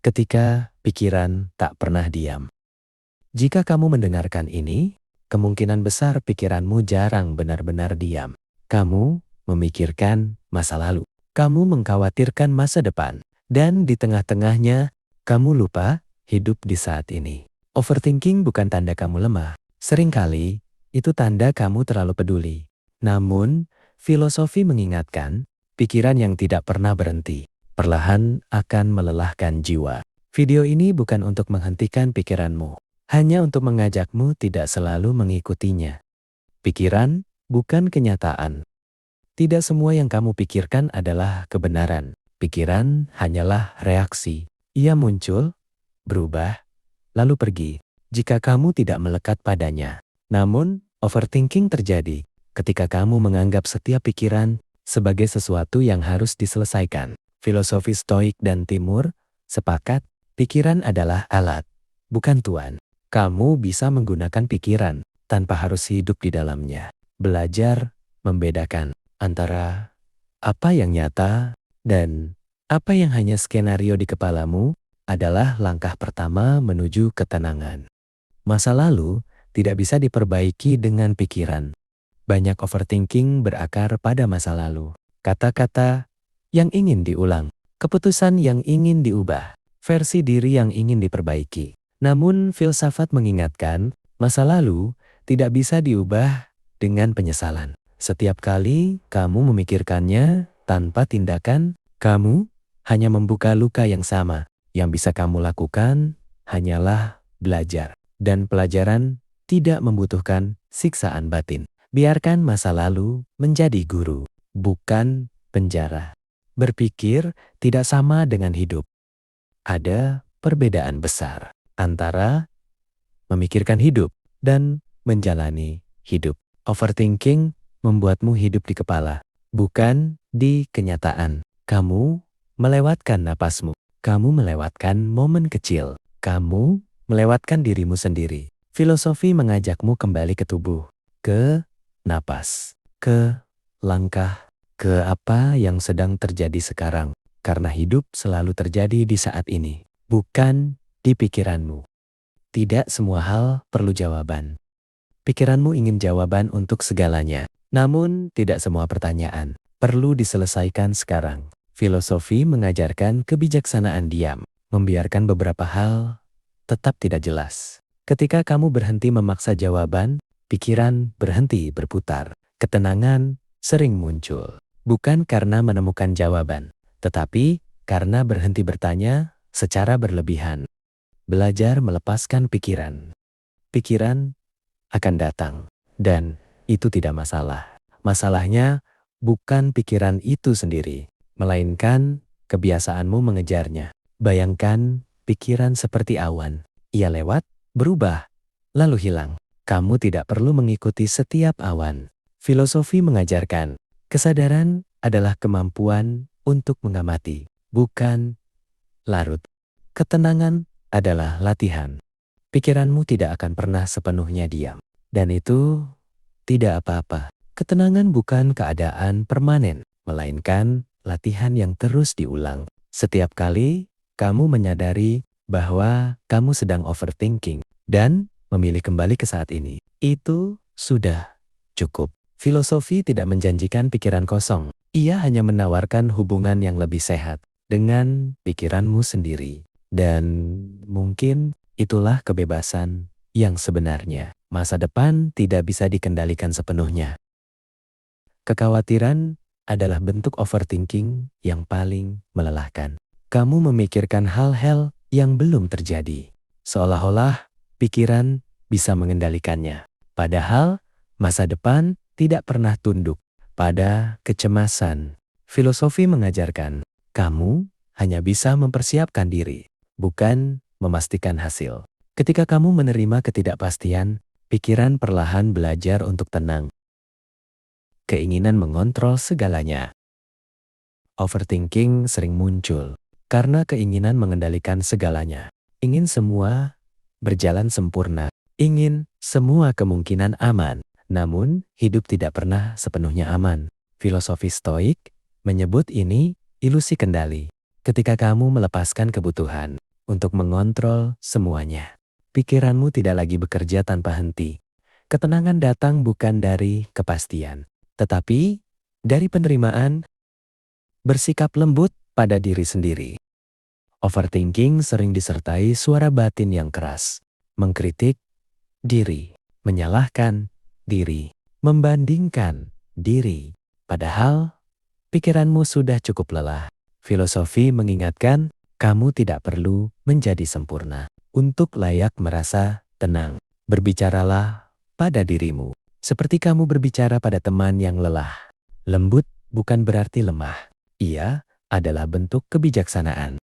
ketika pikiran tak pernah diam. Jika kamu mendengarkan ini, kemungkinan besar pikiranmu jarang benar-benar diam. Kamu memikirkan masa lalu. Kamu mengkhawatirkan masa depan. Dan di tengah-tengahnya, kamu lupa hidup di saat ini. Overthinking bukan tanda kamu lemah. Seringkali, itu tanda kamu terlalu peduli. Namun, filosofi mengingatkan, pikiran yang tidak pernah berhenti, perlahan akan melelahkan jiwa. Video ini bukan untuk menghentikan pikiranmu, hanya untuk mengajakmu tidak selalu mengikutinya. Pikiran bukan kenyataan. Tidak semua yang kamu pikirkan adalah kebenaran. Pikiran hanyalah reaksi. Ia muncul, berubah, lalu pergi jika kamu tidak melekat padanya. Namun, overthinking terjadi ketika kamu menganggap setiap pikiran sebagai sesuatu yang harus diselesaikan. Filosofi Stoik dan Timur sepakat, pikiran adalah alat, bukan tuan. Kamu bisa menggunakan pikiran tanpa harus hidup di dalamnya. Belajar membedakan antara apa yang nyata dan apa yang hanya skenario di kepalamu adalah langkah pertama menuju ketenangan. Masa lalu tidak bisa diperbaiki dengan pikiran. Banyak overthinking berakar pada masa lalu. Kata-kata yang ingin diulang, keputusan yang ingin diubah, versi diri yang ingin diperbaiki. Namun filsafat mengingatkan, masa lalu tidak bisa diubah dengan penyesalan. Setiap kali kamu memikirkannya tanpa tindakan, kamu hanya membuka luka yang sama. Yang bisa kamu lakukan hanyalah belajar. Dan pelajaran tidak membutuhkan siksaan batin. Biarkan masa lalu menjadi guru, bukan penjara. Berpikir tidak sama dengan hidup. Ada perbedaan besar antara memikirkan hidup dan menjalani hidup. Overthinking membuatmu hidup di kepala, bukan di kenyataan. Kamu melewatkan napasmu. Kamu melewatkan momen kecil. Kamu melewatkan dirimu sendiri. Filosofi mengajakmu kembali ke tubuh, ke napas, ke langkah, ke apa yang sedang terjadi sekarang. Karena hidup selalu terjadi di saat ini, bukan di pikiranmu. Tidak semua hal perlu jawaban. Pikiranmu ingin jawaban untuk segalanya. Namun, tidak semua pertanyaan perlu diselesaikan sekarang. Filosofi mengajarkan kebijaksanaan diam, membiarkan beberapa hal tetap tidak jelas. Ketika kamu berhenti memaksa jawaban, pikiran berhenti berputar. Ketenangan sering muncul, bukan karena menemukan jawaban, tetapi karena berhenti bertanya secara berlebihan. Belajar melepaskan pikiran. Pikiran akan datang, dan itu tidak masalah. Masalahnya bukan pikiran itu sendiri, melainkan kebiasaanmu mengejarnya. Bayangkan pikiran seperti awan. Ia lewat, berubah, lalu hilang. Kamu tidak perlu mengikuti setiap awan. Filosofi mengajarkan, kesadaran adalah kemampuan untuk mengamati, bukan larut. Ketenangan adalah latihan. Pikiranmu tidak akan pernah sepenuhnya diam. Dan itu tidak apa-apa. Ketenangan bukan keadaan permanen, melainkan latihan yang terus diulang. Setiap kali kamu menyadari bahwa kamu sedang overthinking dan memilih kembali ke saat ini, itu sudah cukup. Filosofi tidak menjanjikan pikiran kosong. Ia hanya menawarkan hubungan yang lebih sehat dengan pikiranmu sendiri. Dan mungkin itulah kebebasan yang sebenarnya. Masa depan tidak bisa dikendalikan sepenuhnya. Kekhawatiran adalah bentuk overthinking yang paling melelahkan. Kamu memikirkan hal-hal yang belum terjadi, seolah-olah pikiran bisa mengendalikannya. Padahal masa depan tidak pernah tunduk pada kecemasan. Filosofi mengajarkan, kamu hanya bisa mempersiapkan diri, bukan memastikan hasil. Ketika kamu menerima ketidakpastian, pikiran perlahan belajar untuk tenang. Keinginan mengontrol segalanya. Overthinking sering muncul karena keinginan mengendalikan segalanya. Ingin semua berjalan sempurna. Ingin semua kemungkinan aman. Namun, hidup tidak pernah sepenuhnya aman. Filosofi Stoik menyebut ini ilusi kendali. Ketika kamu melepaskan kebutuhan untuk mengontrol semuanya. Pikiranmu tidak lagi bekerja tanpa henti. Ketenangan datang bukan dari kepastian, tetapi dari penerimaan. Bersikap lembut pada diri sendiri. Overthinking sering disertai suara batin yang keras, mengkritik diri, menyalahkan diri, membandingkan diri. Padahal pikiranmu sudah cukup lelah. Filosofi mengingatkan, kamu tidak perlu menjadi sempurna untuk layak merasa tenang. Berbicaralah pada dirimu, seperti kamu berbicara pada teman yang lelah. Lembut bukan berarti lemah. Ia adalah bentuk kebijaksanaan.